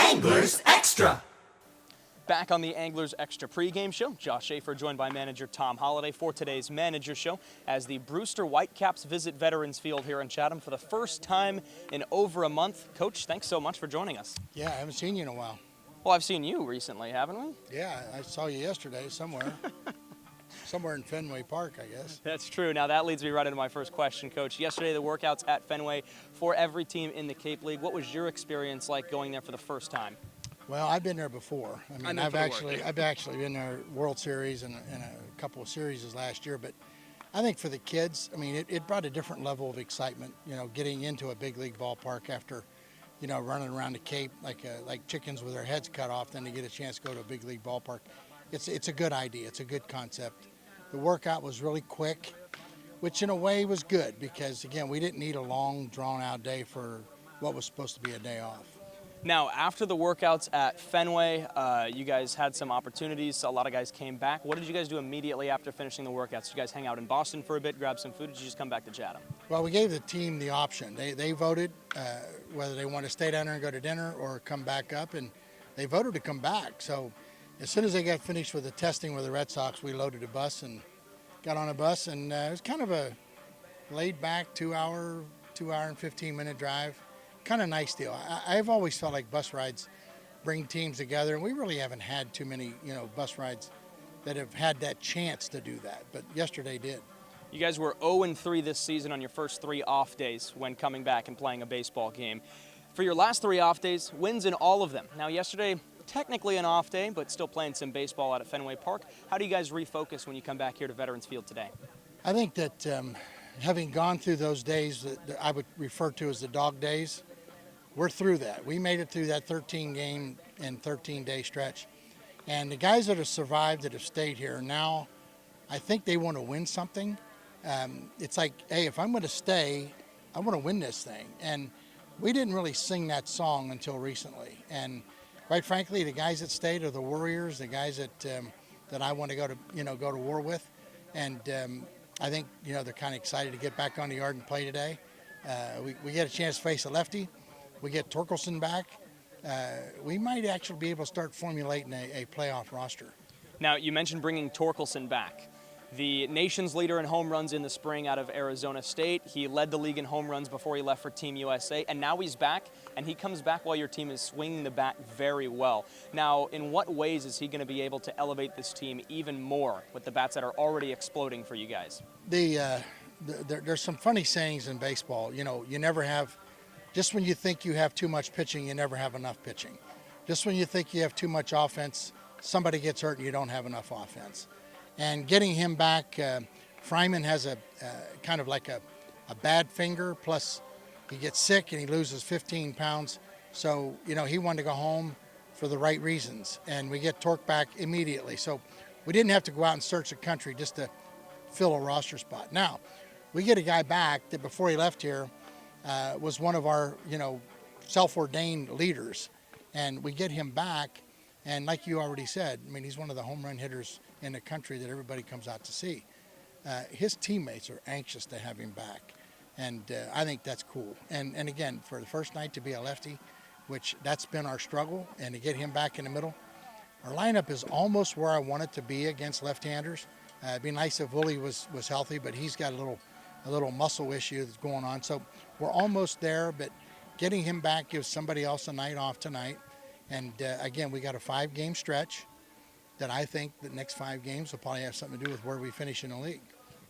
Anglers Extra. Back on the Anglers Extra pregame show, Josh Schaefer joined by manager Tom Holliday for today's manager show as the Brewster Whitecaps visit Veterans Field here in Chatham for the first time in over a month. Coach, thanks so much for joining us. Yeah, I haven't seen you in a while. Well, I've seen you recently, haven't we? Yeah, I saw you yesterday somewhere. Somewhere in Fenway Park, I guess. That's true. Now that leads me right into my first question, Coach. Yesterday, the workouts at Fenway for every team in the Cape League. What was your experience like going there for the first time? Well, I've been there before. I mean, I've actually been there World Series and a couple of series last year. But I think for the kids, I mean, it brought a different level of excitement. You know, getting into a big league ballpark after, you know, running around the Cape like chickens with their heads cut off, then to get a chance to go to a big league ballpark. It's a good idea. It's a good concept. The workout was really quick, which in a way was good because, again, we didn't need a long, drawn-out day for what was supposed to be a day off. Now, after the workouts at Fenway, you guys had some opportunities. A lot of guys came back. What did you guys do immediately after finishing the workouts? Did you guys hang out in Boston for a bit, grab some food, or did you just come back to Chatham? Well, we gave the team the option. They voted whether they want to stay down there and go to dinner or come back up, and they voted to come back. So as soon as they got finished with the testing with the Red Sox, we loaded a bus and got on a bus, and it was kind of a laid-back 2 hour and 15-minute drive. Kind of nice deal. I've always felt like bus rides bring teams together, and we really haven't had too many, you know, bus rides that have had that chance to do that, but yesterday did. You guys were 0-3 this season on your first 3 off days when coming back and playing a baseball game. For your last 3 off days, wins in all of them. Now, yesterday, technically an off day, but still playing some baseball out at Fenway Park. How do you guys refocus when you come back here to Veterans Field today? I think that having gone through those days that I would refer to as the dog days, we're through that. We made it through that 13-game and 13-day stretch. And the guys that have survived, that have stayed here, now I think they want to win something. It's like, hey, if I'm going to stay, I want to win this thing. And we didn't really sing that song until recently. And quite frankly, the guys that stayed are the warriors, the guys that I want to go to war with. And I think, you know, they're kind of excited to get back on the yard and play today. We get a chance to face a lefty. We get Torkelson back. We might actually be able to start formulating a playoff roster. Now, you mentioned bringing Torkelson back. The nation's leader in home runs in the spring out of Arizona State. He led the league in home runs before he left for Team USA, and now he's back, and he comes back while your team is swinging the bat very well. Now, in what ways is he going to be able to elevate this team even more with the bats that are already exploding for you guys? There's some funny sayings in baseball. You know, you never have, just when you think you have too much pitching, you never have enough pitching. Just when you think you have too much offense, somebody gets hurt and you don't have enough offense. And getting him back, Fryman has a kind of like a bad finger, plus he gets sick and he loses 15 pounds. So, you know, he wanted to go home for the right reasons. And we get Torque back immediately. So we didn't have to go out and search the country just to fill a roster spot. Now, we get a guy back that before he left here was one of our, you know, self-ordained leaders. And we get him back. And like you already said, I mean, he's one of the home run hitters in the country that everybody comes out to see. His teammates are anxious to have him back, and I think that's cool. And again, for the first night to be a lefty, which that's been our struggle, and to get him back in the middle, our lineup is almost where I want it to be against left-handers. It'd be nice if Wooly was healthy, but he's got a little muscle issue that's going on. So we're almost there, but getting him back gives somebody else a night off tonight. And again, we got a 5-game stretch that I think the next 5 games will probably have something to do with where we finish in the league.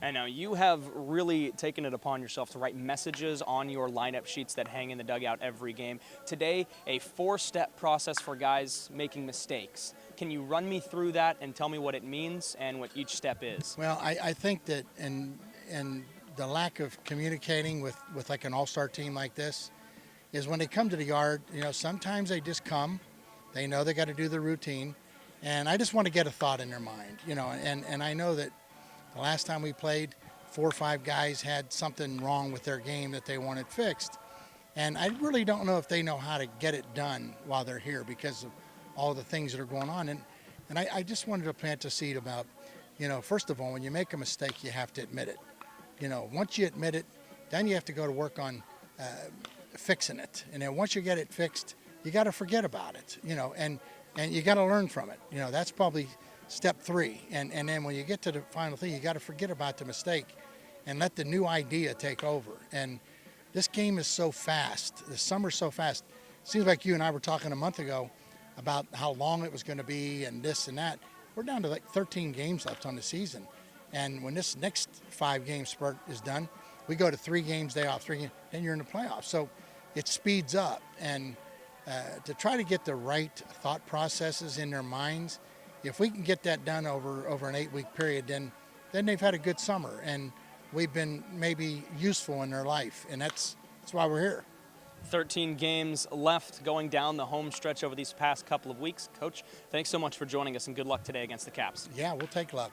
And now you have really taken it upon yourself to write messages on your lineup sheets that hang in the dugout every game. Today, a 4-step process for guys making mistakes. Can you run me through that and tell me what it means and what each step is? Well, I think that in the lack of communicating with like an all-star team like this is when they come to the yard, you know, sometimes they just come. They know they got to do the routine, and I just want to get a thought in their mind, you know. And I know that the last time we played, 4 or 5 guys had something wrong with their game that they wanted fixed, and I really don't know if they know how to get it done while they're here because of all the things that are going on. And I just wanted to plant a seed about, you know, first of all, when you make a mistake, you have to admit it. You know, once you admit it, then you have to go to work on fixing it, and then once you get it fixed, you got to forget about it, and you got to learn from it. That's probably step 3. And then when you get to the final thing, you got to forget about the mistake and let the new idea take over. And this game is so fast. The summer's so fast. Seems like you and I were talking a month ago about how long it was going to be and this and that. We're down to like 13 games left on the season. And when this next 5-game spurt is done, we go to 3 games, day off, 3 games, then you're in the playoffs. So it speeds up. And to try to get the right thought processes in their minds, if we can get that done over an 8-week period, then they've had a good summer. And we've been maybe useful in their life. And that's why we're here. 13 games left going down the home stretch over these past couple of weeks. Coach, thanks so much for joining us, and good luck today against the Caps. Yeah, we'll take luck.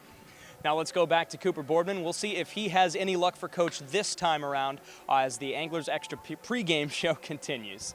Now let's go back to Cooper Boardman. We'll see if he has any luck for Coach this time around as the Anglers Extra pregame show continues.